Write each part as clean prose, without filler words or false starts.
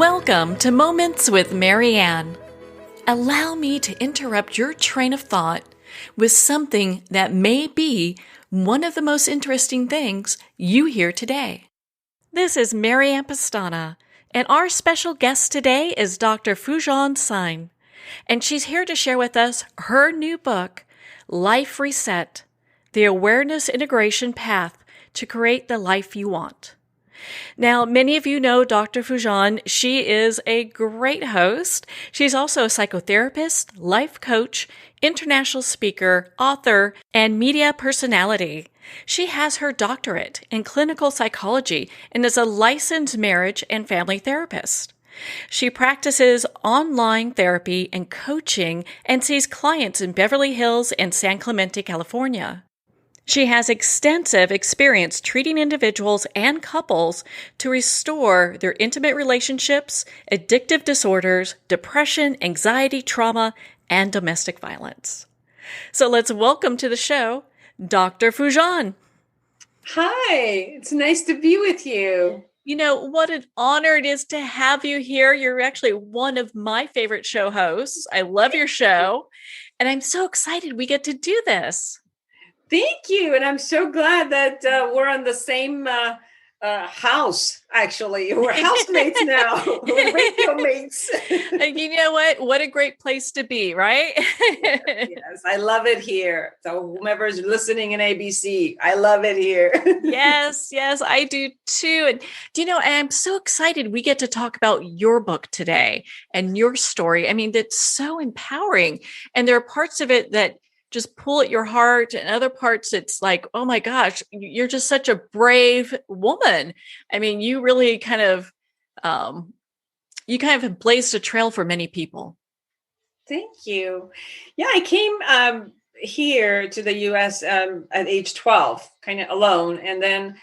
Welcome to Moments with Marianne. Allow me to interrupt your train of thought with something that may be one of the most interesting things you hear today. This is Marianne Pastana, and our special guest today is Dr. Foojan Zeine, and she's here to share with us her new book, Life Reset: The Awareness Integration Path to Create the Life You Want. Now, many of you know Dr. Foojan. She is a great host. She's also a psychotherapist, life coach, international speaker, author, and media personality. She has her doctorate in clinical psychology and is a licensed marriage and family therapist. She practices online therapy and coaching and sees clients in Beverly Hills and San Clemente, California. She has extensive experience treating individuals and couples to restore their intimate relationships, addictive disorders, depression, anxiety, trauma, and domestic violence. So let's welcome to the show, Dr. Foojan. Hi, it's nice to be with you. You know, what an honor it is to have you here. You're actually one of my favorite show hosts. I love your show, and I'm so excited we get to do this. Thank you. And I'm so glad that we're on the same house, actually. We're housemates now. We're radio mates. You know what? What a great place to be, right? Yes, I love it here. So whomever's listening in ABC, I love it here. Yes, I do too. And I'm so excited we get to talk about your book today and your story. I mean, that's so empowering. And there are parts of it that just pull at your heart, and other parts it's like, oh my gosh, you're just such a brave woman. I mean, you really kind of have blazed a trail for many people. Thank you. Yeah, I came here to the U.S. At age 12, kind of alone, and then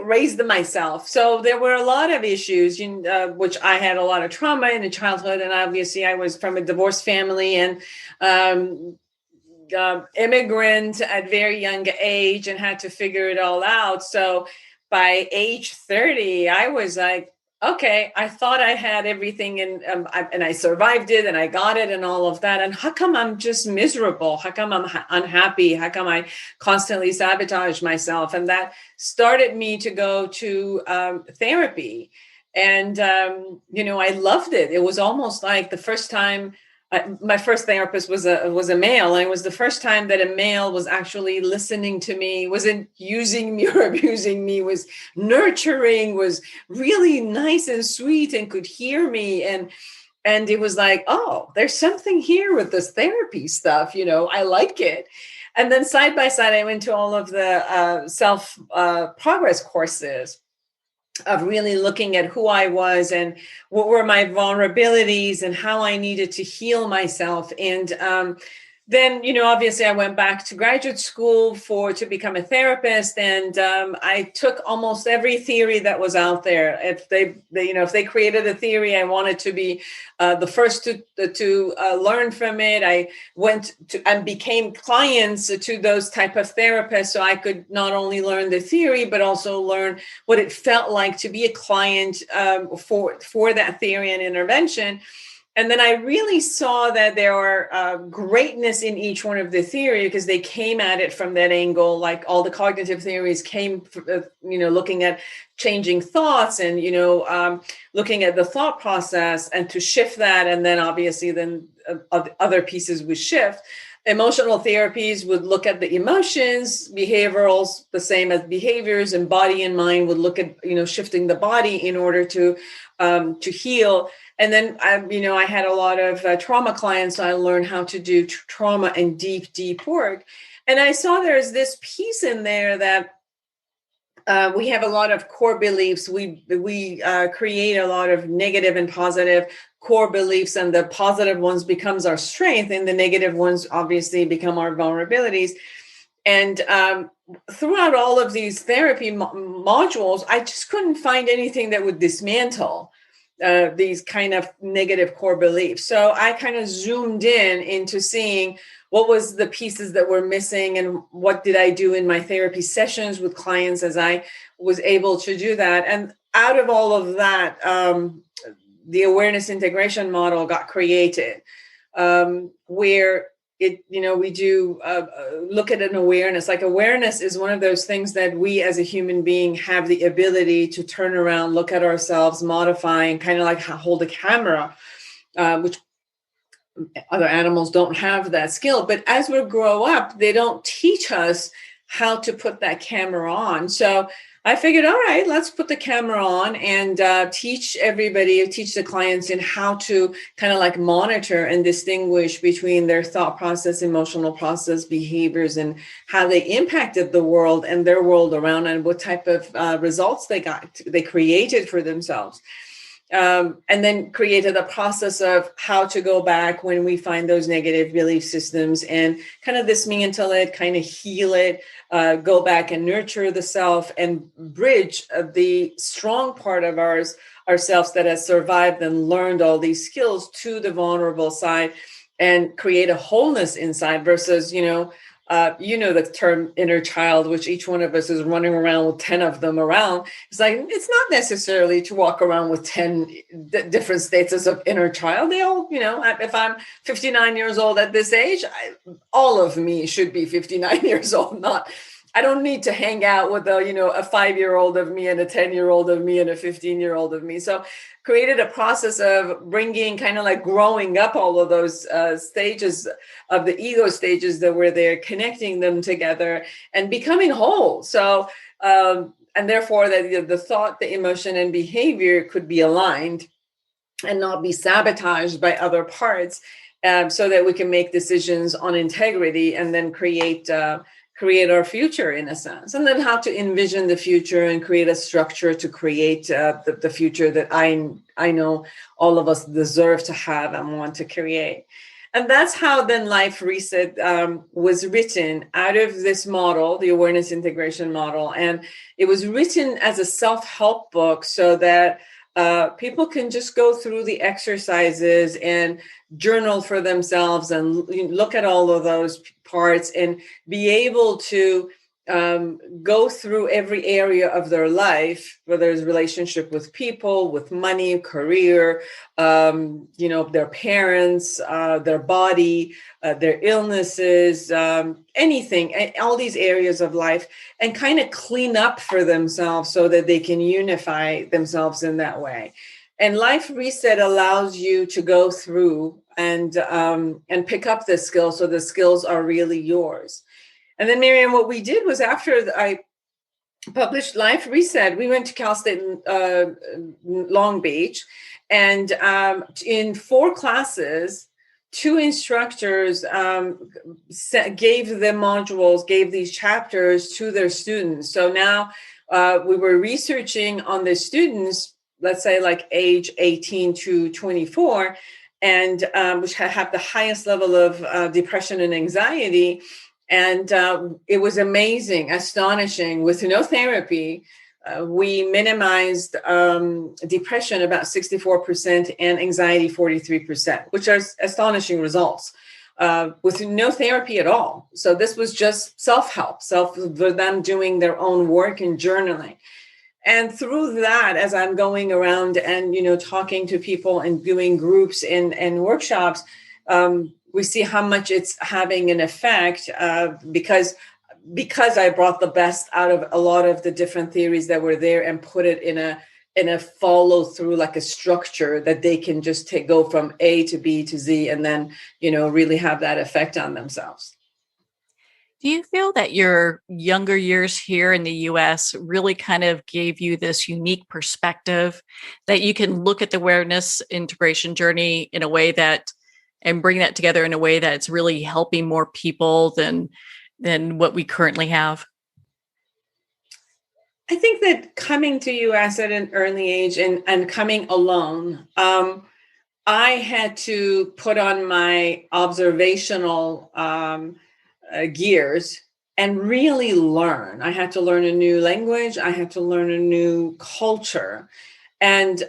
raised myself. So there were a lot of issues, which I had a lot of trauma in the childhood. And obviously I was from a divorced family and immigrant at very young age and had to figure it all out. So by age 30, I was like, okay, I thought I had everything and I survived it and I got it and all of that. And how come I'm just miserable? How come I'm unhappy? How come I constantly sabotage myself? And that started me to go to therapy. And, I loved it. It was almost like the first time. My first therapist was a male, and it was the first time that a male was actually listening to me, wasn't using me or abusing me, was nurturing, was really nice and sweet and could hear me. And it was like, oh, there's something here with this therapy stuff, I like it. And then side by side, I went to all of the self progress courses of really looking at who I was and what were my vulnerabilities and how I needed to heal myself. And then, obviously I went back to graduate school to become a therapist. And I took almost every theory that was out there. If they created a theory, I wanted to be the first to learn from it. I went to and became clients to those type of therapists. So I could not only learn the theory, but also learn what it felt like to be a client for that theory and intervention. And then I really saw that there are greatness in each one of the theory because they came at it from that angle. Like all the cognitive theories came, looking at changing thoughts and, looking at the thought process and to shift that. And then obviously then other pieces would shift. Emotional therapies would look at the emotions, behaviorals, the same as behaviors, and body and mind would look at, shifting the body in order to heal. And then, I had a lot of trauma clients. So I learned how to do trauma and deep work. And I saw there's this piece in there that we have a lot of core beliefs. We create a lot of negative and positive core beliefs, and the positive ones becomes our strength, and the negative ones obviously become our vulnerabilities. And throughout all of these therapy modules, I just couldn't find anything that would dismantle these kind of negative core beliefs. So I kind of zoomed into seeing what was the pieces that were missing and what did I do in my therapy sessions with clients as I was able to do that. And out of all of that, the awareness integration model got created, where we do look at an awareness. Like, awareness is one of those things that we as a human being have the ability to turn around, look at ourselves, modify, and kind of like hold a camera, which other animals don't have that skill. But as we grow up, they don't teach us how to put that camera on. So I figured, all right, let's put the camera on and teach the clients in how to kind of like monitor and distinguish between their thought process, emotional process, behaviors, and how they impacted the world and their world around, and what type of results they created for themselves. And then created a process of how to go back when we find those negative belief systems and kind of dismantle it, kind of heal it, go back and nurture the self and bridge the strong part of ourselves that has survived and learned all these skills to the vulnerable side, and create a wholeness inside versus, the term inner child, which each one of us is running around with 10 of them around. It's like, it's not necessarily to walk around with 10 different states of inner child. They all, if I'm 59 years old at this age, all of me should be 59 years old. I don't need to hang out with a 5-year-old of me and a 10-year-old of me and a 15-year-old of me. So created a process of bringing, kind of like growing up, all of those stages of the ego stages that were there, connecting them together and becoming whole. So, and therefore that the thought, the emotion, and behavior could be aligned and not be sabotaged by other parts, so that we can make decisions on integrity and then create our future, in a sense, and then how to envision the future and create a structure to create the future that I know all of us deserve to have and want to create. And that's how then Life Reset was written out of this model, the awareness integration model. And it was written as a self-help book so that people can just go through the exercises and journal for themselves and look at all of those parts and be able to go through every area of their life, whether it's relationship with people, with money, career, their parents, their body, their illnesses, anything, all these areas of life, and kind of clean up for themselves so that they can unify themselves in that way. And Life Reset allows you to go through and pick up the skills, so the skills are really yours. And then, Miriam, what we did was, after I published Life Reset, we went to Cal State Long Beach, and in 4 classes, 2 instructors gave them modules, gave these chapters to their students. So now we were researching on the students, let's say like age 18 to 24, and which have the highest level of depression and anxiety. And it was amazing, astonishing. With no therapy, we minimized depression about 64% and anxiety 43%, which are astonishing results with no therapy at all. So this was just self-help, for them doing their own work and journaling. And through that, as I'm going around and, talking to people and doing groups and workshops, we see how much it's having an effect because I brought the best out of a lot of the different theories that were there and put it in a follow through, like a structure that they can just go from A to B to Z, and then, really have that effect on themselves. Do you feel that your younger years here in the US really kind of gave you this unique perspective that you can look at the awareness integration journey in a way that, and bring that together in a way that's really helping more people than what we currently have? I think that coming to US at an early age and coming alone, I had to put on my observational gears and really learn. I had to learn a new language. I had to learn a new culture, and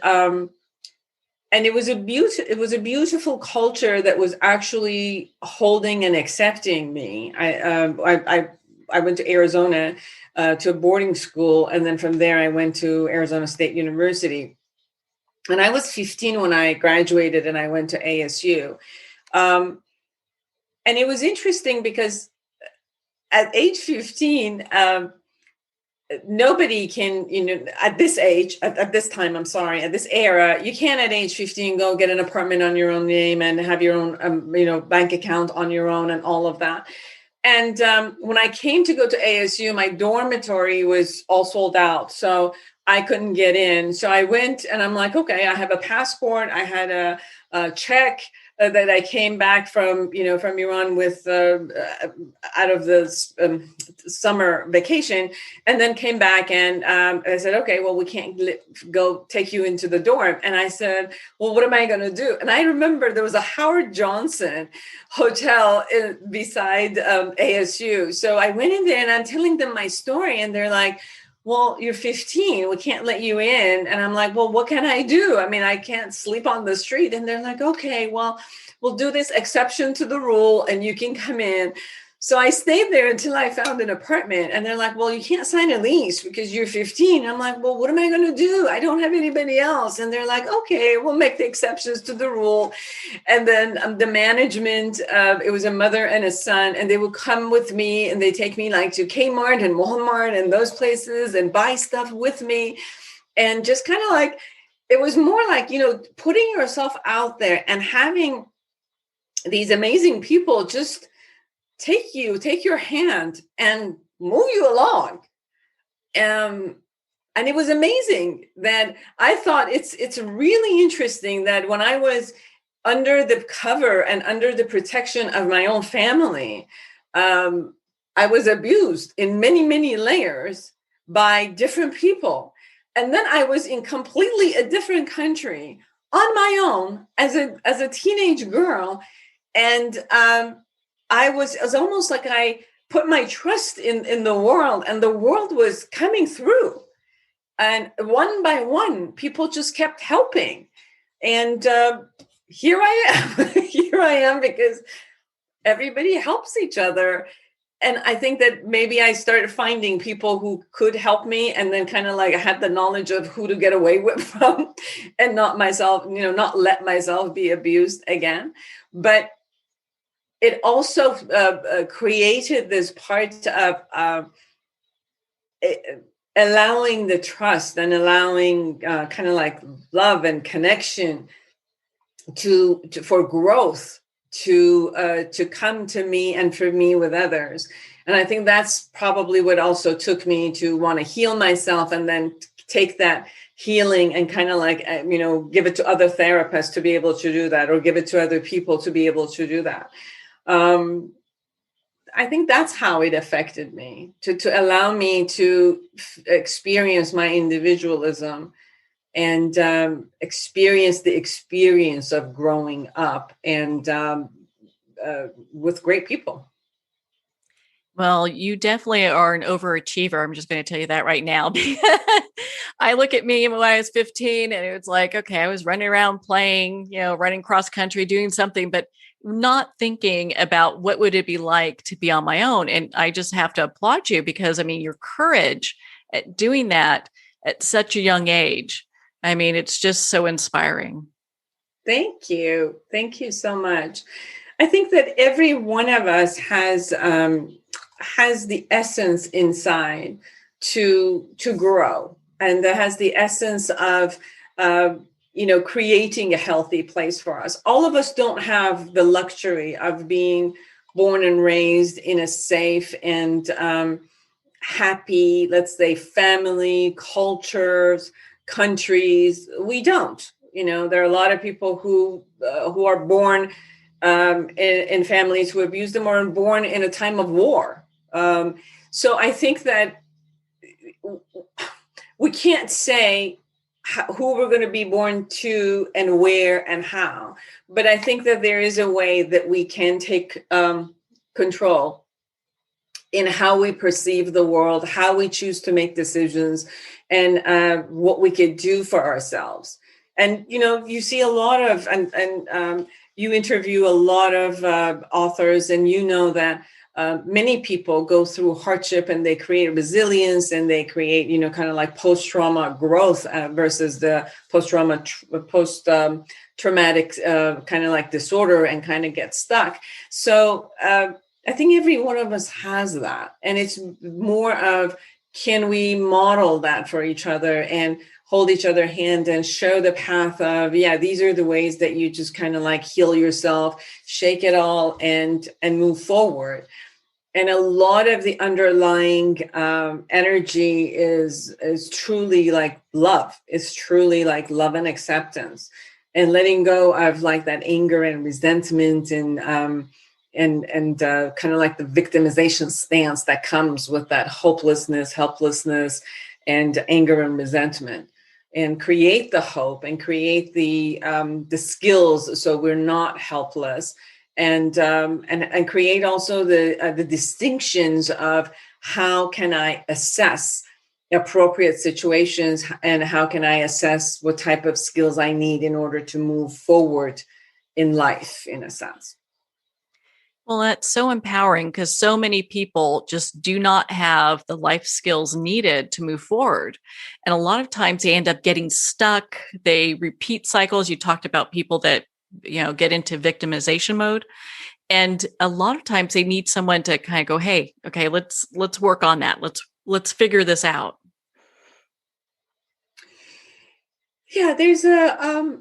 it was a beautiful culture that was actually holding and accepting me. I went to Arizona to a boarding school. And then from there, I went to Arizona State University. And I was 15 when I graduated and I went to ASU. And it was interesting because at age 15, nobody can, at this age, at this time, I'm sorry, at this era, you can't at age 15 go get an apartment on your own name and have your own, bank account on your own and all of that. And when I came to go to ASU, my dormitory was all sold out. So I couldn't get in. So I went and I'm like, okay, I have a passport. I had a check that I came back from Iran with out of the summer vacation, and then came back and I said, okay, well, we can't go take you into the dorm. And I said, well, what am I going to do? And I remember there was a Howard Johnson hotel beside ASU. So I went in there and I'm telling them my story, and they're like, well, you're 15. We can't let you in. And I'm like, well, what can I do? I mean, I can't sleep on the street. And they're like, okay, well, we'll do this exception to the rule and you can come in. So I stayed there until I found an apartment, and they're like, well, you can't sign a lease because you're 15. I'm like, well, what am I going to do? I don't have anybody else. And they're like, okay, we'll make the exceptions to the rule. And then the management, it was a mother and a son, and they would come with me and they take me like to Kmart and Walmart and those places and buy stuff with me. And just kind of like, it was more like, putting yourself out there and having these amazing people just take your hand and move you along. And it was amazing that I thought it's really interesting that when I was under the cover and under the protection of my own family, I was abused in many, many layers by different people. And then I was in completely a different country on my own as a teenage girl. And it was almost like I put my trust in the world, and the world was coming through. And one by one, people just kept helping. And here I am. Here I am because everybody helps each other. And I think that maybe I started finding people who could help me, and then kind of like I had the knowledge of who to get away with from and not let myself be abused again. But it also created this part of allowing the trust and allowing kind of like love and connection for growth to come to me and for me with others. And I think that's probably what also took me to want to heal myself, and then take that healing and kind of like, give it to other therapists to be able to do that, or give it to other people to be able to do that. I think that's how it affected me, to allow me to experience my individualism and experience the experience of growing up and with great people. Well, you definitely are an overachiever. I'm just going to tell you that right now. I look at me when I was 15 and it was like, okay, I was running around playing, running cross country, doing something, but not thinking about what would it be like to be on my own. And I just have to applaud you because, your courage at doing that at such a young age, it's just so inspiring. Thank you. Thank you so much. I think that every one of us has the essence inside to grow, and that has the essence of creating a healthy place for us. All of us don't have the luxury of being born and raised in a safe and happy, let's say, family, cultures, countries. We don't. There are a lot of people who are born in families who abuse them, or born in a time of war. So I think that we can't say who we're going to be born to and where and how. But I think that there is a way that we can take control in how we perceive the world, how we choose to make decisions, and what we could do for ourselves. And, you see a lot of, and you interview a lot of authors, and that Many people go through hardship and they create resilience and they create, kind of like post-trauma growth versus the post-traumatic kind of like disorder and kind of get stuck. So I think every one of us has that. And it's more of, can we model that for each other and hold each other hand and show the path of, yeah, these are the ways that you just kind of like heal yourself, shake it all and move forward. And a lot of the underlying energy is truly like love. It's truly like love and acceptance, and letting go of like that anger and resentment and kind of like the victimization stance that comes with that hopelessness, helplessness, and anger and resentment, and create the hope and create the skills so we're not helpless, and create also the distinctions of how can I assess appropriate situations and how can I assess what type of skills I need in order to move forward in life, in a sense. Well, that's so empowering because so many people just do not have the life skills needed to move forward. And a lot of times they end up getting stuck. They repeat cycles. You talked about people that, get into victimization mode. And a lot of times they need someone to kind of go, hey, okay, let's work on that. Let's figure this out. Yeah, there's a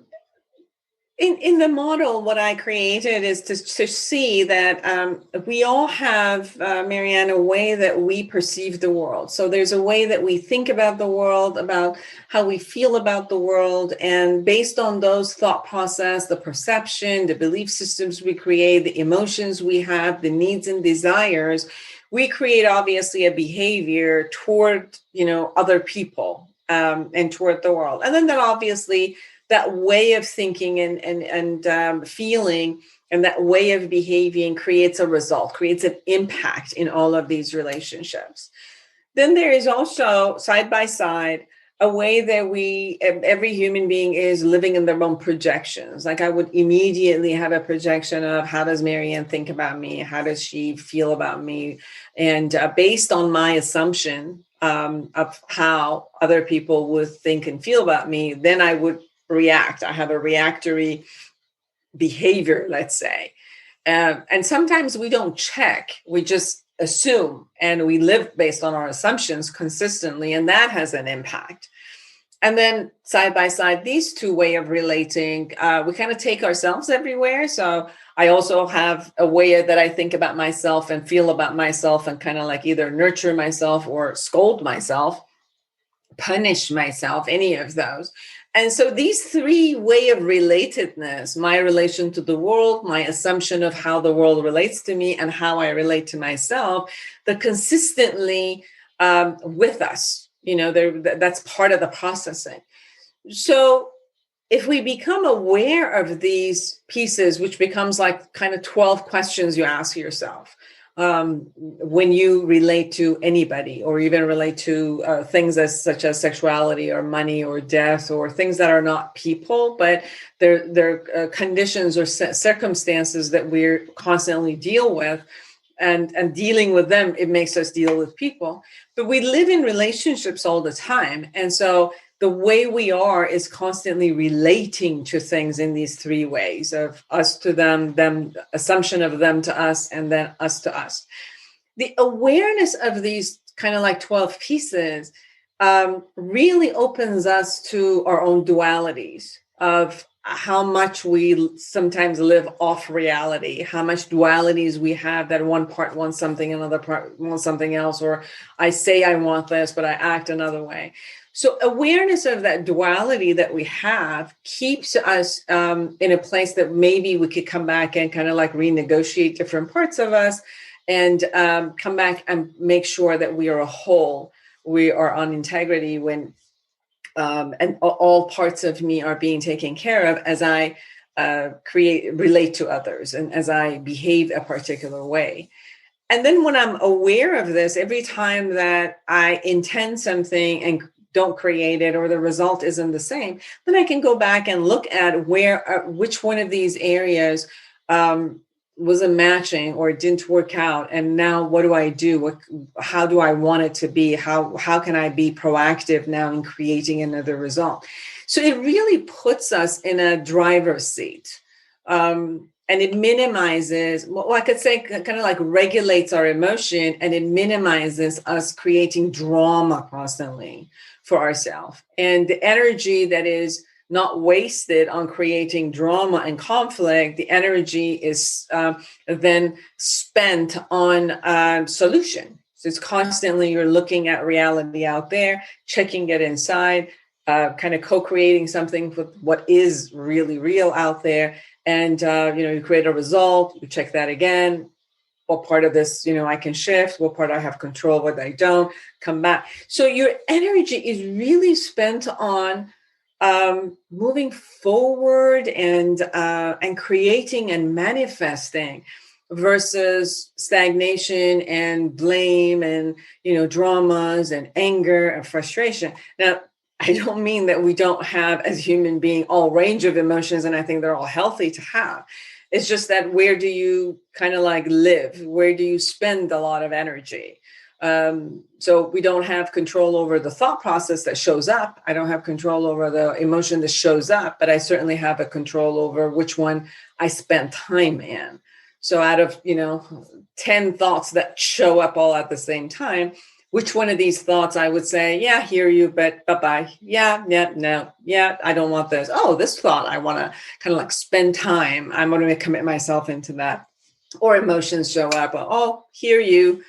in the model, what I created is to see that we all have, Marianne, a way that we perceive the world. So there's a way that we think about the world, about how we feel about the world. And based on those thought process, the perception, the belief systems we create, the emotions we have, the needs and desires, we create obviously a behavior toward, other people and toward the world. And then that obviously that way of thinking and feeling and that way of behaving creates a result, creates an impact in all of these relationships. Then there is also side by side a way that every human being is living in their own projections. Like I would immediately have a projection of, how does Marianne think about me? How does she feel about me? And based on my assumption of how other people would think and feel about me, then I would react. I have a reactory behavior, let's say. And sometimes we don't check, we just assume and we live based on our assumptions consistently, and that has an impact. And then side by side, these two way of relating, we kind of take ourselves everywhere. So I also have a way that I think about myself and feel about myself and kind of like either nurture myself or scold myself, punish myself, any of those. And so these three way of relatedness, my relation to the world, my assumption of how the world relates to me and how I relate to myself, they're consistently with us. That's part of the processing. So if we become aware of these pieces, which becomes like kind of 12 questions you ask yourself, when you relate to anybody or even relate to things such as sexuality or money or death or things that are not people, but they're conditions or circumstances that we're constantly deal with. And dealing with them, it makes us deal with people. But we live in relationships all the time. And so the way we are is constantly relating to things in these three ways of us to them, assumption of them to us, and then us to us. The awareness of these kind of like 12 pieces really opens us to our own dualities of how much we sometimes live off reality, how much dualities we have, that one part wants something, another part wants something else, or I say I want this, but I act another way. So awareness of that duality that we have keeps us in a place that maybe we could come back and kind of like renegotiate different parts of us and come back and make sure that we are a whole, we are on integrity when and all parts of me are being taken care of as I relate to others and as I behave a particular way. And then when I'm aware of this, every time that I intend something and don't create it or the result isn't the same, then I can go back and look at which one of these areas wasn't matching or it didn't work out, and now what do I do? How do I want it to be? How can I be proactive now in creating another result? So it really puts us in a driver's seat. And it minimizes, well, I could say kind of like regulates our emotion, and it minimizes us creating drama constantly for ourselves. And the energy that is not wasted on creating drama and conflict, the energy is then spent on solution. So it's constantly you're looking at reality out there, checking it inside, kind of co-creating something with what is really real out there. And, you create a result, you check that again. What part of this, I can shift, what part I have control, what I don't, come back. So your energy is really spent on moving forward and creating and manifesting versus stagnation and blame and, dramas and anger and frustration. Now, I don't mean that we don't have, as human being, all range of emotions, and I think they're all healthy to have. It's just that where do you kind of like live? Where do you spend a lot of energy? So we don't have control over the thought process that shows up. I don't have control over the emotion that shows up, but I certainly have a control over which one I spend time in. So out of, 10 thoughts that show up all at the same time, which one of these thoughts I would say, yeah, hear you, but bye-bye. Yeah, no, yeah, I don't want this. Oh, this thought, I want to kind of like spend time. I'm going to commit myself into that. Or emotions show up. Oh, hear you.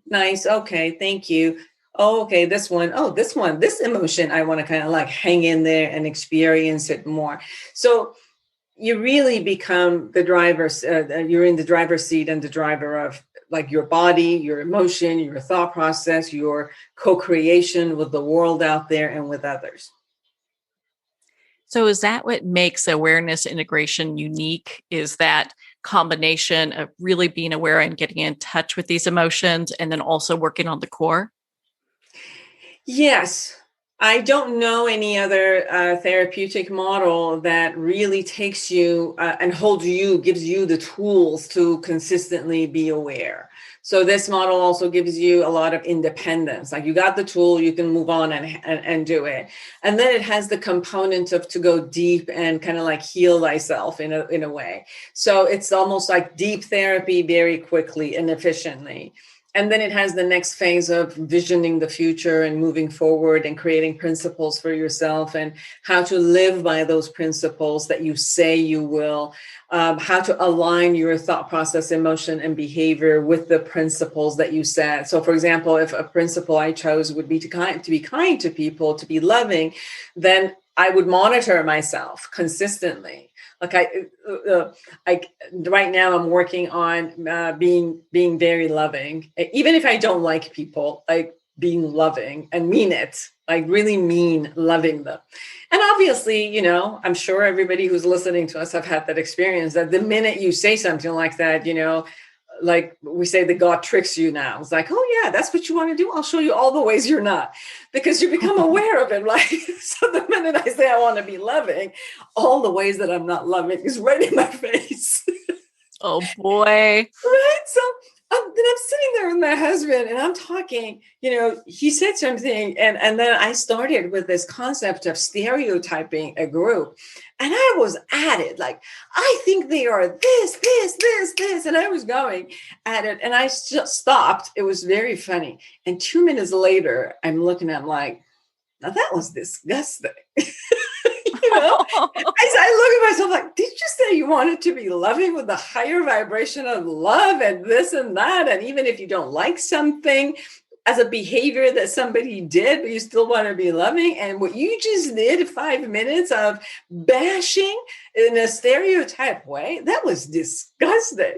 Nice. Okay, thank you. Oh, okay, this one. Oh, this one, this emotion, I want to kind of like hang in there and experience it more. So you really become the driver. You're in the driver's seat and the driver of like your body, your emotion, your thought process, your co-creation with the world out there and with others. So is that what makes awareness integration unique? Is that combination of really being aware and getting in touch with these emotions and then also working on the core? Yes. I don't know any other therapeutic model that really takes you and gives you the tools to consistently be aware. So this model also gives you a lot of independence. Like you got the tool, you can move on and do it. And then it has the component of to go deep and kind of like heal thyself in a way. So it's almost like deep therapy very quickly and efficiently. And then it has the next phase of visioning the future and moving forward and creating principles for yourself and how to live by those principles that you say you will, how to align your thought process, emotion, and behavior with the principles that you set. So, for example, if a principle I chose would be to be kind to people, to be loving, then I would monitor myself consistently. Like I right now I'm working on being very loving, even if I don't like people, like being loving and mean it, like really mean loving them. And obviously, I'm sure everybody who's listening to us have had that experience that the minute you say something like that, like we say that God tricks you now. It's like, oh yeah, that's what you want to do. I'll show you all the ways you're not, because you become aware of it. Like, so the minute I say I want to be loving, all the ways that I'm not loving is right in my face. Oh boy. Right. So then I'm sitting there with my husband and I'm talking, he said something and then I started with this concept of stereotyping a group. And I was at it, like, I think they are this. And I was going at it and I just stopped. It was very funny. And 2 minutes later, I'm looking at him like, now that was disgusting. I look at myself like, did you say you wanted to be loving with the higher vibration of love and this and that? And even if you don't like something as a behavior that somebody did, but you still want to be loving. And what you just did, 5 minutes of bashing in a stereotype way, that was disgusting.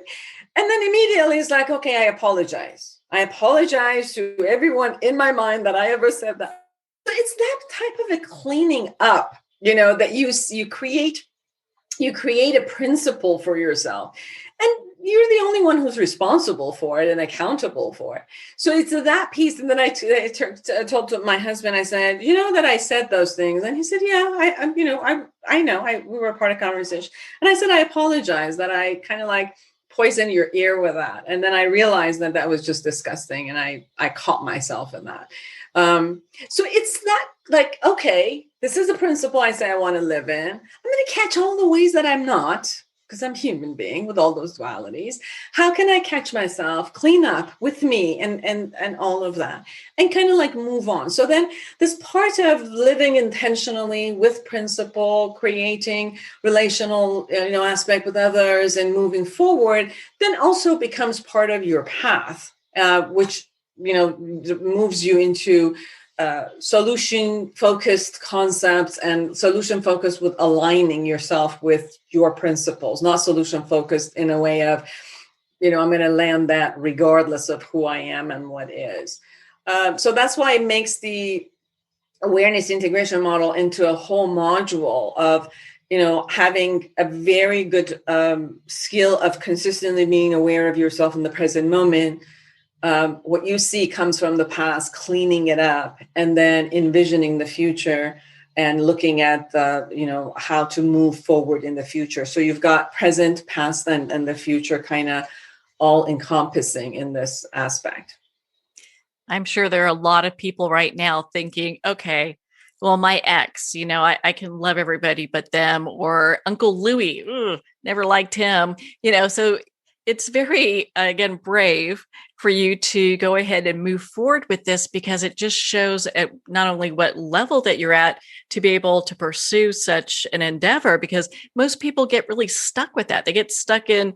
And then immediately it's like, okay, I apologize. I apologize to everyone in my mind that I ever said that. But it's that type of a cleaning up, that you create a principle for yourself. And you're the only one who's responsible for it and accountable for it. So it's that piece. And then I told my husband, I said, that I said those things. And he said, yeah, I know, we were part of conversation. And I said, I apologize that I kind of like poison your ear with that. And then I realized that that was just disgusting. And I caught myself in that. So it's not like, okay, this is a principle I say I want to live in. I'm going to catch all the ways that I'm not, because I'm a human being with all those dualities. How can I catch myself, clean up with me and all of that, and kind of like move on? So then this part of living intentionally with principle, creating relational, aspect with others and moving forward, then also becomes part of your path, which, moves you into solution focused concepts and solution focused with aligning yourself with your principles, not solution focused in a way of, I'm going to land that regardless of who I am and what is. So that's why it makes the awareness integration model into a whole module of, having a very good skill of consistently being aware of yourself in the present moment. What you see comes from the past, cleaning it up, and then envisioning the future and looking at the, how to move forward in the future. So you've got present, past, and the future kind of all encompassing in this aspect. I'm sure there are a lot of people right now thinking, okay, well, my ex, I can love everybody but them, or Uncle Louie, never liked him, so it's very, again, brave for you to go ahead and move forward with this, because it just shows at not only what level that you're at to be able to pursue such an endeavor, because most people get really stuck with that. They get stuck in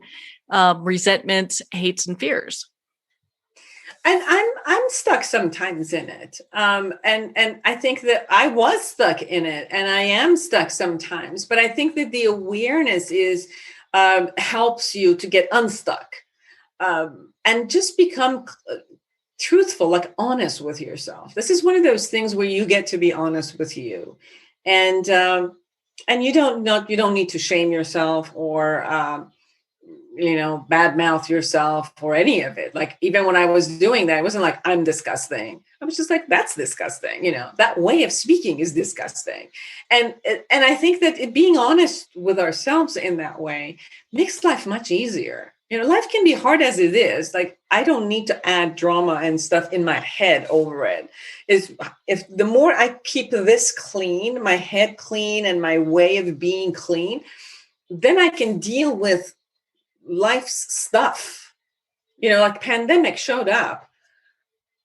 resentments, hates, and fears. And I'm stuck sometimes in it, and I think that I was stuck in it, and I am stuck sometimes. But I think that the awareness is helps you to get unstuck, and just become truthful, like honest with yourself. This is one of those things where you get to be honest with you, and you don't need to shame yourself or badmouth yourself or any of it. Like, even when I was doing that, it wasn't like I'm disgusting. I was just like, that's disgusting. That way of speaking is disgusting. And I think that being honest with ourselves in that way makes life much easier. Life can be hard as it is. Like, I don't need to add drama and stuff in my head over it. If the more I keep this clean, my head clean and my way of being clean, then I can deal with life's stuff. Like, pandemic showed up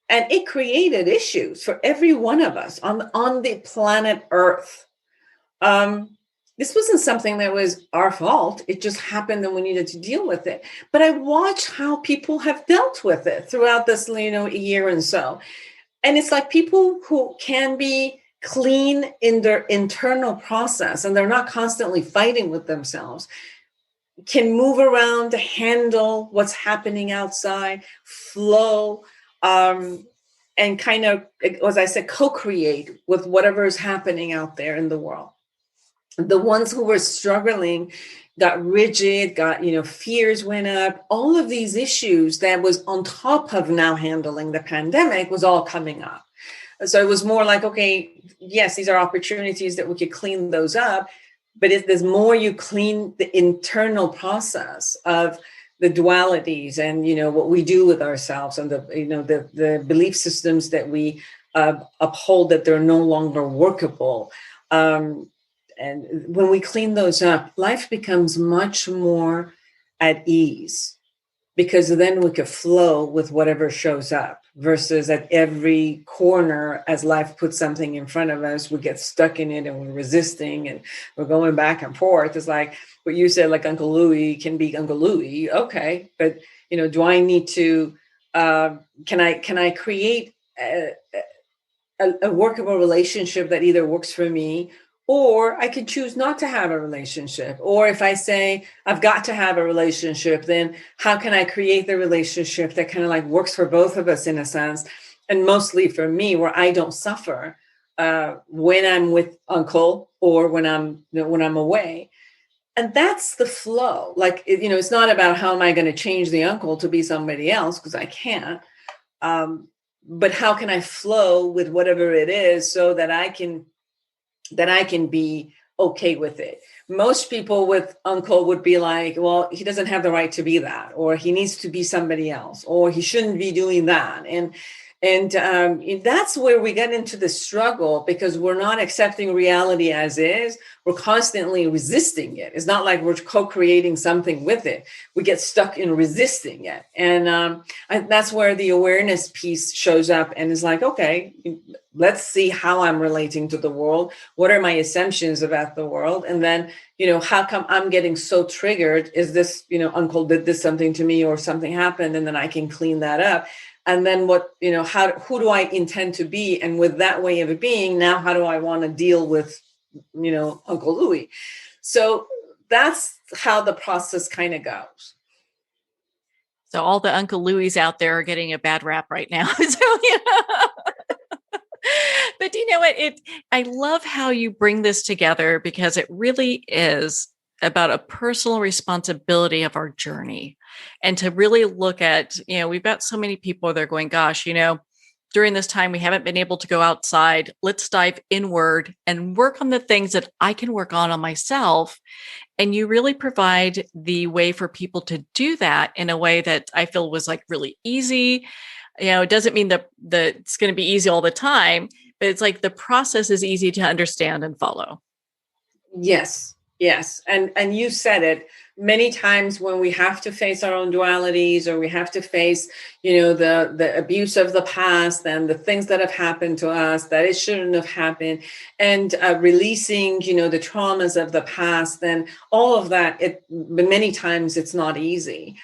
and it created issues for every one of us on the planet Earth. This wasn't something that was our fault. It just happened and we needed to deal with it. But I watch how people have dealt with it throughout this, year and so. And it's like people who can be clean in their internal process and they're not constantly fighting with themselves, can move around to handle what's happening outside, flow, and kind of, as I said, co-create with whatever is happening out there in the world. The ones who were struggling got rigid, fears went up. All of these issues that was on top of now handling the pandemic was all coming up. So it was more like, okay, yes, these are opportunities that we could clean those up. But there's more you clean the internal process of the dualities and, what we do with ourselves and the belief systems that we uphold, that they're no longer workable. And when we clean those up, life becomes much more at ease, because then we could flow with whatever shows up, versus at every corner, as life puts something in front of us, we get stuck in it and we're resisting and we're going back and forth. It's like what you said, like Uncle Louie can be Uncle Louie. Okay. But, do I need to, can I create a workable relationship that either works for me, or I could choose not to have a relationship? Or if I say I've got to have a relationship, then how can I create the relationship that kind of like works for both of us in a sense? And mostly for me, where I don't suffer when I'm with Uncle or when I'm away. And that's the flow. Like, it's not about how am I going to change the uncle to be somebody else, because I can't. But how can I flow with whatever it is so that I can be okay with it. Most people with uncle would be like, well, he doesn't have the right to be that, or he needs to be somebody else, or he shouldn't be doing that. And that's where we get into the struggle, because we're not accepting reality as is. We're constantly resisting it. It's not like we're co-creating something with it. We get stuck in resisting it. And that's where the awareness piece shows up and is like, okay, let's see how I'm relating to the world. What are my assumptions about the world? And then, how come I'm getting so triggered? Is this, uncle did this something to me, or something happened? And then I can clean that up. And then who do I intend to be? And with that way of being, now how do I want to deal with, Uncle Louis? So that's how the process kind of goes. So all the Uncle Louis out there are getting a bad rap right now. But you know what? I love how you bring this together, because it really is about a personal responsibility of our journey, and to really look at, we've got so many people that are going, gosh, during this time, we haven't been able to go outside. Let's dive inward and work on the things that I can work on myself. And you really provide the way for people to do that in a way that I feel was like really easy. It doesn't mean that it's going to be easy all the time, but it's like the process is easy to understand and follow. Yes. Yes. And you said it many times, when we have to face our own dualities, or we have to face, the abuse of the past and the things that have happened to us that it shouldn't have happened, and releasing, the traumas of the past, and all of that. Many times it's not easy,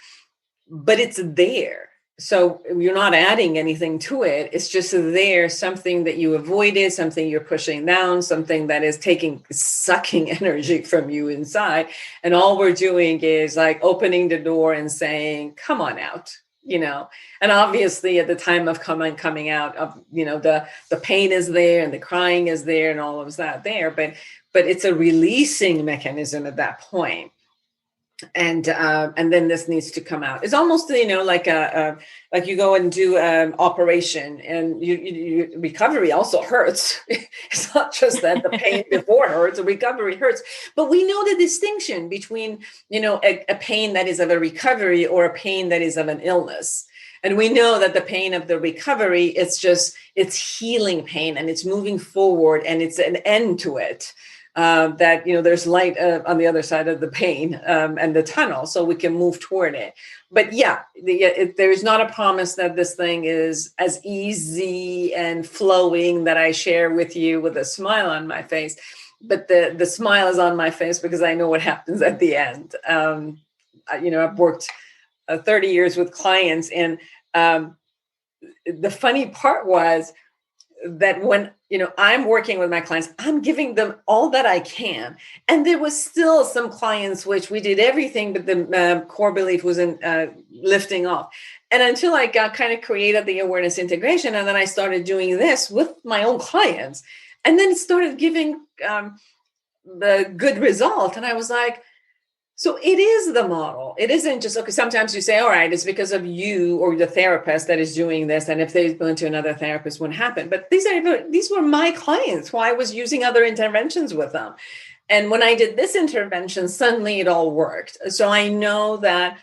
but it's there. So you're not adding anything to it. It's just there, something that you avoided, something you're pushing down, something that is sucking energy from you inside. And all we're doing is like opening the door and saying, come on out, and obviously at the time of coming out of, the pain is there, and the crying is there, and all of that there. But it's a releasing mechanism at that point. And then this needs to come out. It's almost, like like you go and do an operation, and you recovery also hurts. It's not just that the pain before hurts, the recovery hurts. But we know the distinction between, a pain that is of a recovery, or a pain that is of an illness. And we know that the pain of the recovery, it's healing pain, and it's moving forward, and it's an end to it. That, there's light on the other side of the pain and the tunnel, so we can move toward it. But there's not a promise that this thing is as easy and flowing that I share with you with a smile on my face. But the smile is on my face because I know what happens at the end. I've worked 30 years with clients, and the funny part was that when, I'm working with my clients, I'm giving them all that I can. And there was still some clients which we did everything, but the core belief wasn't lifting off. And until I got kind of created the awareness integration, and then I started doing this with my own clients, and then it started giving the good result. And I was like, so it is the model. It isn't just, okay, sometimes you say, all right, it's because of you or the therapist that is doing this. And if they go into another therapist, wouldn't happen. But these were my clients who I was using other interventions with them. And when I did this intervention, suddenly it all worked. So I know that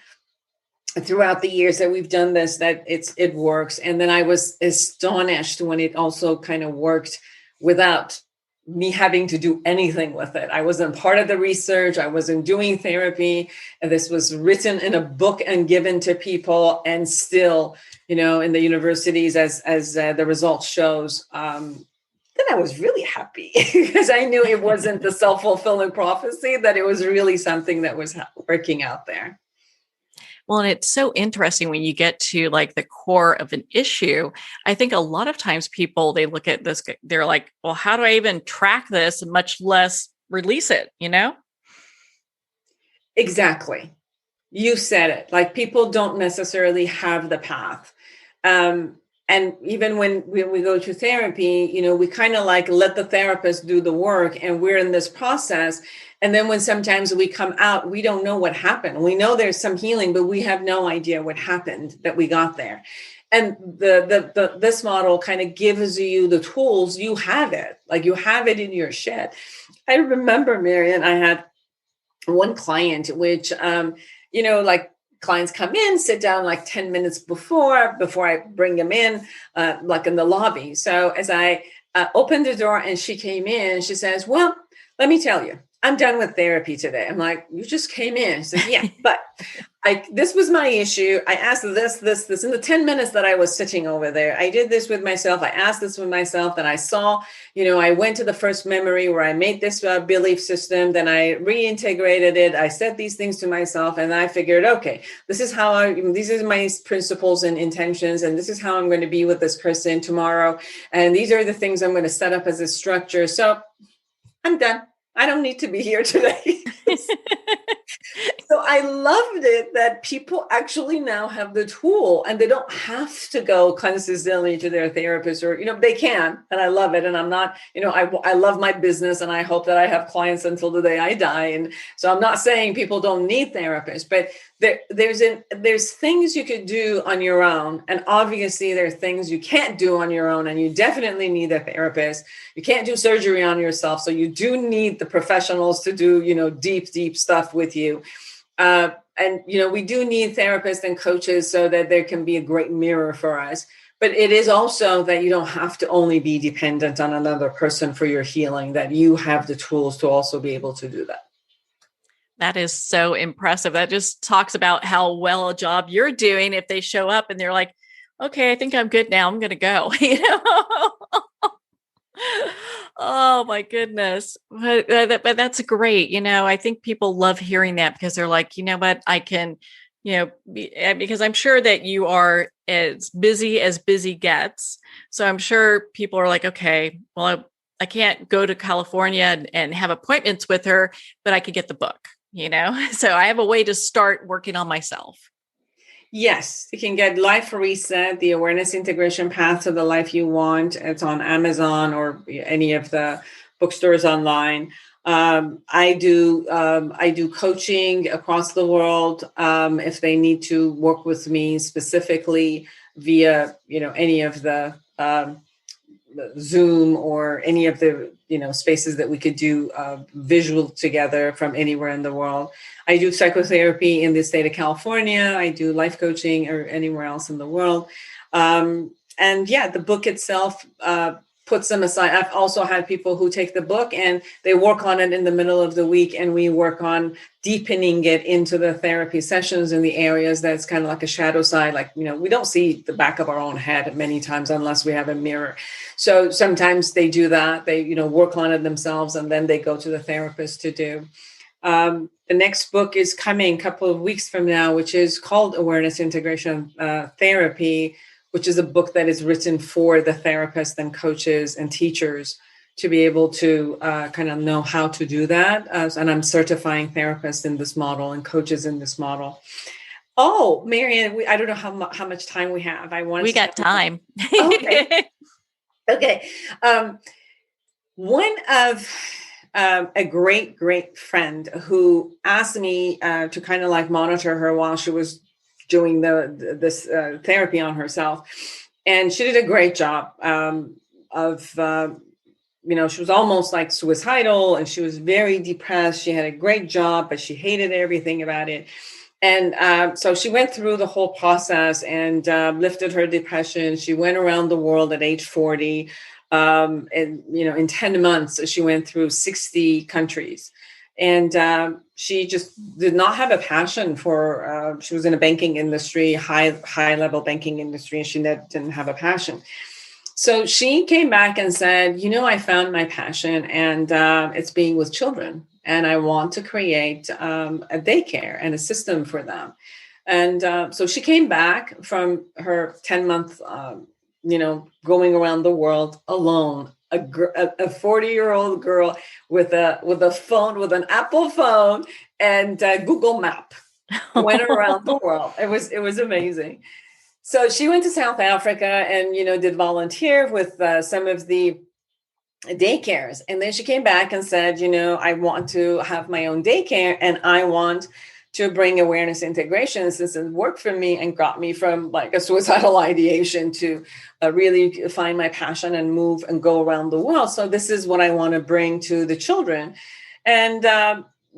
throughout the years that we've done this, that it works. And then I was astonished when it also kind of worked without me having to do anything with it. I wasn't part of the research. I wasn't doing therapy. And this was written in a book and given to people. And still, in the universities, as the results shows, then I was really happy because I knew it wasn't the self-fulfilling prophecy, that it was really something that was working out there. Well, and it's so interesting when you get to like the core of an issue. I think a lot of times people, they look at this, they're like, well, how do I even track this, much less release it, Exactly. You said it. Like, people don't necessarily have the path. And even when we go to therapy, we kind of like let the therapist do the work, and we're in this process. And then when sometimes we come out, we don't know what happened. We know there's some healing, but we have no idea what happened that we got there. And this model kind of gives you the tools. You have it, like you have it in your shed. I remember, Marian, I had one client, which, like clients come in, sit down like 10 minutes before I bring them in, like in the lobby. So as I opened the door and she came in, she says, well, let me tell you, I'm done with therapy today. I'm like, you just came in. She said, yeah, but this was my issue. I asked this in the 10 minutes that I was sitting over there. I did this with myself. I asked this with myself. Then I saw, I went to the first memory where I made this belief system. Then I reintegrated it. I said these things to myself and I figured, okay, these are my principles and intentions. And this is how I'm going to be with this person tomorrow. And these are the things I'm going to set up as a structure. So I'm done. I don't need to be here today. So I loved it that people actually now have the tool and they don't have to go consistently to their therapist, or, they can. And I love it. And I'm not, I love my business and I hope that I have clients until the day I die. And so I'm not saying people don't need therapists, but there's things you could do on your own. And obviously there are things you can't do on your own. And you definitely need a therapist. You can't do surgery on yourself. So you do need the professionals to do, deep stuff with you. And we do need therapists and coaches so that there can be a great mirror for us. But it is also that you don't have to only be dependent on another person for your healing, that you have the tools to also be able to do that. That is so impressive. That just talks about how well a job you're doing if they show up and they're like, okay, I think I'm good now. I'm going to go. Oh my goodness. But that's great. I think people love hearing that because they're like, you know what, I can, because I'm sure that you are as busy gets. So I'm sure people are like, okay, well, I can't go to California and have appointments with her, but I could get the book, so I have a way to start working on myself. Yes, you can get Life Reset, the awareness integration path to the life you want. It's on Amazon or any of the bookstores online. I do coaching across the world. If they need to work with me specifically via, any of the Zoom or any of the spaces that we could do visual together from anywhere in the world. I do psychotherapy in the state of California. I do life coaching or anywhere else in the world. And the book itself puts them aside. I've also had people who take the book and they work on it in the middle of the week, and we work on deepening it into the therapy sessions in the areas that's kind of like a shadow side. Like, we don't see the back of our own head many times unless we have a mirror. So sometimes they do that. They, work on it themselves, and then they go to the therapist to do. The next book is coming a couple of weeks from now, which is called Awareness Integration Therapy, which is a book that is written for the therapists and coaches and teachers to be able to kind of know how to do that. And I'm certifying therapists in this model and coaches in this model. Oh, Marian, I don't know how much time we have. We got time. Okay. Okay. One of a great friend who asked me to kind of like monitor her while she was doing this therapy on herself. And she did a great job she was almost like suicidal, and she was very depressed. She had a great job, but she hated everything about it. And so she went through the whole process and lifted her depression. She went around the world at age 40. And, in 10 months, she went through 60 countries. And she just did not have a passion for, she was in a banking industry, high level banking industry, and she didn't have a passion. So she came back and said, I found my passion, and it's being with children. And I want to create a daycare and a system for them. And so she came back from her 10-month, going around the world alone, a 40-year-old girl with a phone, with an Apple phone and Google Map, went around the world. It was amazing. So she went to South Africa and, did volunteer with some of the daycares. And then she came back and said, I want to have my own daycare, and I want to bring awareness integration. Since it worked for me and got me from like a suicidal ideation to really find my passion and move and go around the world. So this is what I want to bring to the children. And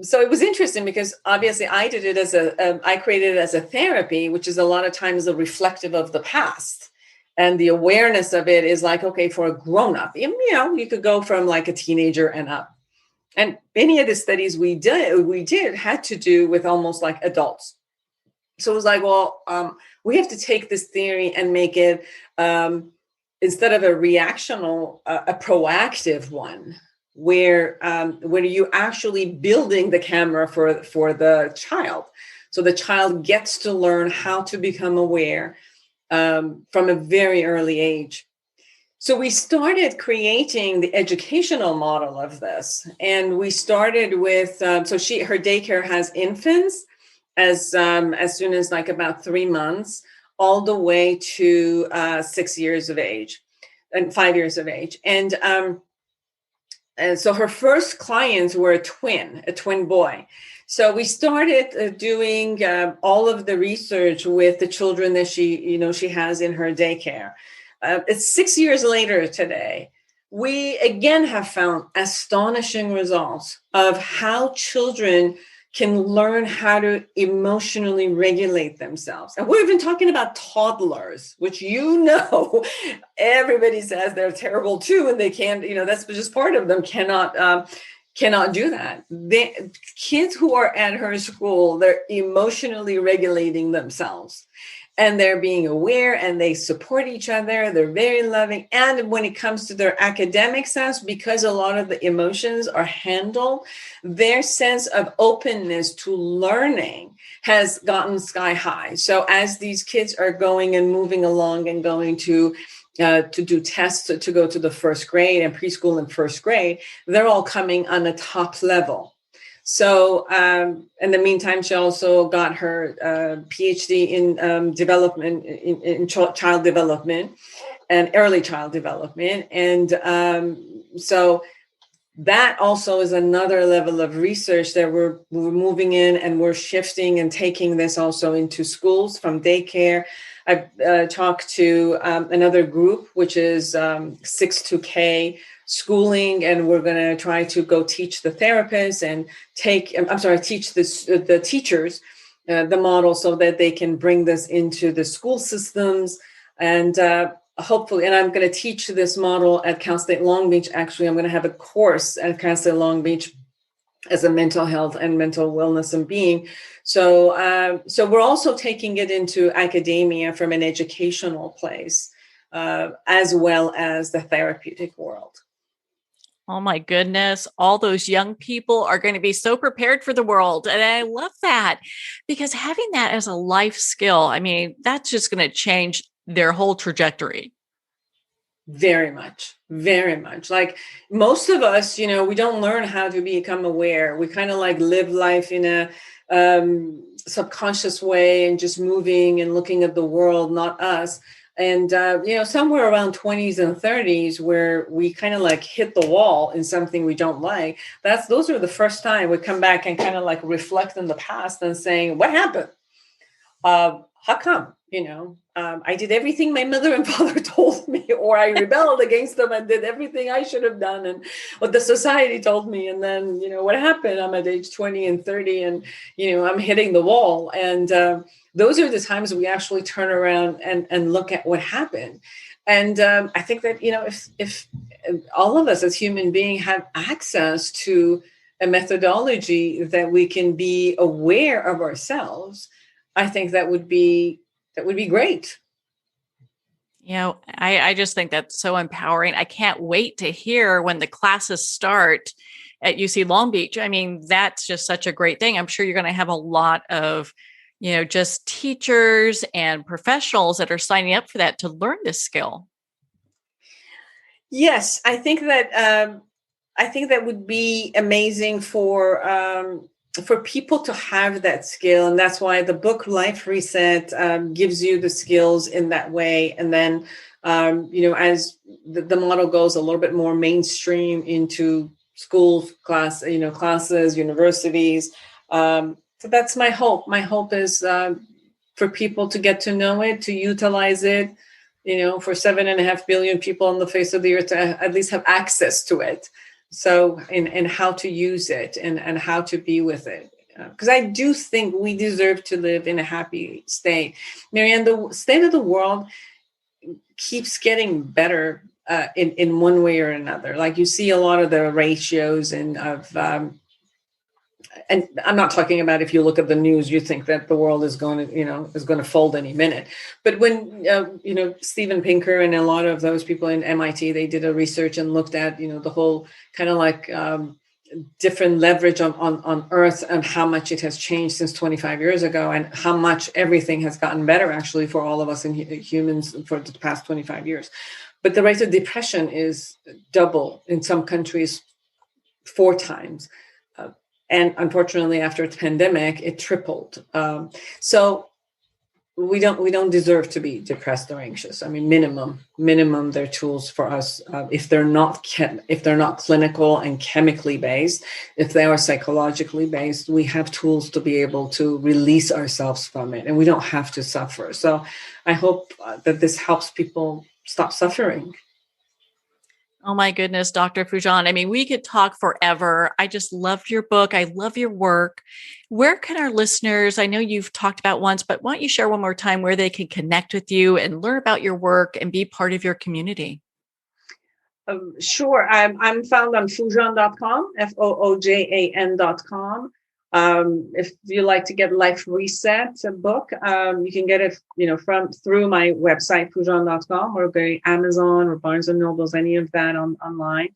so it was interesting because obviously I did it I created it as a therapy, which is a lot of times a reflective of the past. And the awareness of it is like, okay, for a grown up, you could go from like a teenager and up. And many of the studies we did had to do with almost like adults. So it was like, well, we have to take this theory and make it, instead of a reactional, a proactive one, where you actually building the camera for the child. So the child gets to learn how to become aware from a very early age. So we started creating the educational model of this, and we started with her daycare has infants as soon as like about 3 months, all the way to 6 years of age and 5 years of age, and so her first clients were a twin boy. So we started doing all of the research with the children that she has in her daycare. It's 6 years later today. We again have found astonishing results of how children can learn how to emotionally regulate themselves. And we're even talking about toddlers, which everybody says they're terrible too, and they can't, that's just part of them, cannot do that. The kids who are at her school, they're emotionally regulating themselves. And they're being aware, and they support each other. They're very loving. And when it comes to their academic sense, because a lot of the emotions are handled, their sense of openness to learning has gotten sky high. So as these kids are going and moving along and going to do tests to go to the first grade and preschool and first grade, they're all coming on a top level. So in the meantime, she also got her PhD in development, in child development and early child development. And so that also is another level of research that we're moving in, and we're shifting and taking this also into schools from daycare. I've talked to another group, which is 6 to K schooling, and we're going to try to go teach the therapists and teach the teachers the model so that they can bring this into the school systems. And hopefully, and I'm going to teach this model at Cal State Long Beach. Actually, I'm going to have a course at Cal State Long Beach as a mental health and mental wellness and being. So we're also taking it into academia from an educational place, as well as the therapeutic world. Oh my goodness. All those young people are going to be so prepared for the world. And I love that, because having that as a life skill, I mean, that's just going to change their whole trajectory. Very much, very much. Like most of us, we don't learn how to become aware. We kind of like live life in a subconscious way and just moving and looking at the world, not us. And, somewhere around 20s and 30s where we kind of like hit the wall in something we don't like, those are the first time we come back and kind of like reflect on the past and saying, what happened? How come? I did everything my mother and father told me, or I rebelled against them and did everything I should have done and what the society told me. And then, what happened? I'm at age 20 and 30 and, I'm hitting the wall. And those are the times we actually turn around and look at what happened. And I think that, if all of us as human beings have access to a methodology that we can be aware of ourselves, I think that would be great. I just think that's so empowering. I can't wait to hear when the classes start at UC Long Beach. I mean, that's just such a great thing. I'm sure you're going to have a lot of, just teachers and professionals that are signing up for that to learn this skill. Yes, I think that would be amazing for people to have that skill. And that's why the book Life Reset gives you the skills in that way. And then, as the model goes a little bit more mainstream into schools, classes, universities, So that's my hope. My hope is for people to get to know it, to utilize it, for 7.5 billion people on the face of the earth to at least have access to it. So, and how to use it and how to be with it. Because I do think we deserve to live in a happy state. Marianne, the state of the world keeps getting better in one way or another. Like you see a lot of the ratios and I'm not talking about if you look at the news, you think that the world is going to fold any minute. But when, Steven Pinker and a lot of those people in MIT, they did a research and looked at, the whole kind of like different leverage on Earth and how much it has changed since 25 years ago and how much everything has gotten better actually for all of us in humans for the past 25 years. But the rate of depression is double in some countries, 4 times. And unfortunately, after the pandemic, it tripled. So we don't deserve to be depressed or anxious. I mean, minimum, they're tools for us. If they're not clinical and chemically based, if they are psychologically based, we have tools to be able to release ourselves from it, and we don't have to suffer. So I hope that this helps people stop suffering. Oh my goodness, Dr. Foojan. I mean, we could talk forever. I just loved your book. I love your work. Where can our listeners, I know you've talked about once, but why don't you share one more time where they can connect with you and learn about your work and be part of your community? Sure. I'm found on Foojan.com, FOOJAN.com. If you like to get Life Reset, a book, you can get it, through my website, Foojan.com, or go to Amazon or Barnes and Nobles, any of that online.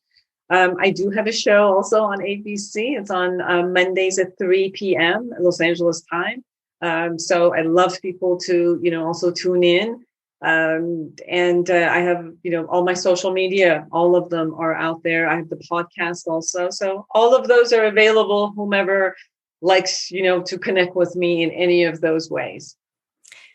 I do have a show also on ABC. It's on Mondays at 3 p.m. Los Angeles time. So I love people to, also tune in. And I have, all my social media, all of them are out there. I have the podcast also. So all of those are available, whomever likes, to connect with me in any of those ways.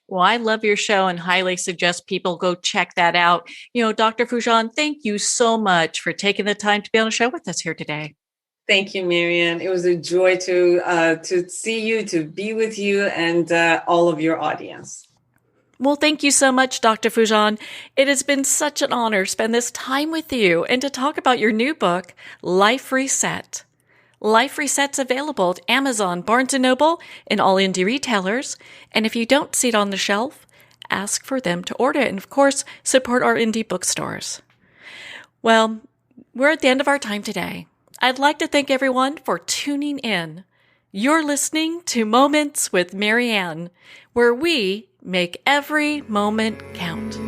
Well, I love your show and highly suggest people go check that out. Dr. Foojan, thank you so much for taking the time to be on the show with us here today. Thank you, Marianne. It was a joy to see you, to be with you and all of your audience. Well, thank you so much, Dr. Foojan. It has been such an honor to spend this time with you and to talk about your new book, Life Reset. Life Reset's available at Amazon, Barnes & Noble, and all indie retailers. And if you don't see it on the shelf, ask for them to order it. And of course, support our indie bookstores. Well, we're at the end of our time today. I'd like to thank everyone for tuning in. You're listening to Moments with Marianne, where we make every moment count.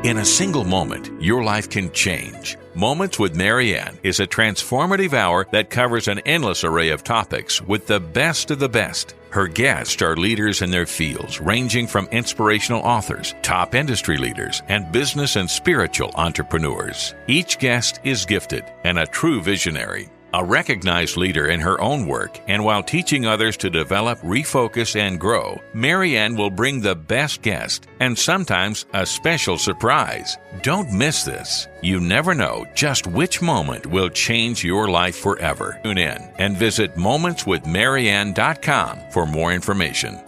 In a single moment, your life can change. Moments with Marianne is a transformative hour that covers an endless array of topics with the best of the best. Her guests are leaders in their fields, ranging from inspirational authors, top industry leaders, and business and spiritual entrepreneurs. Each guest is gifted and a true visionary. A recognized leader in her own work, and while teaching others to develop, refocus, and grow, Marianne will bring the best guest and sometimes a special surprise. Don't miss this. You never know just which moment will change your life forever. Tune in and visit momentswithmarianne.com for more information.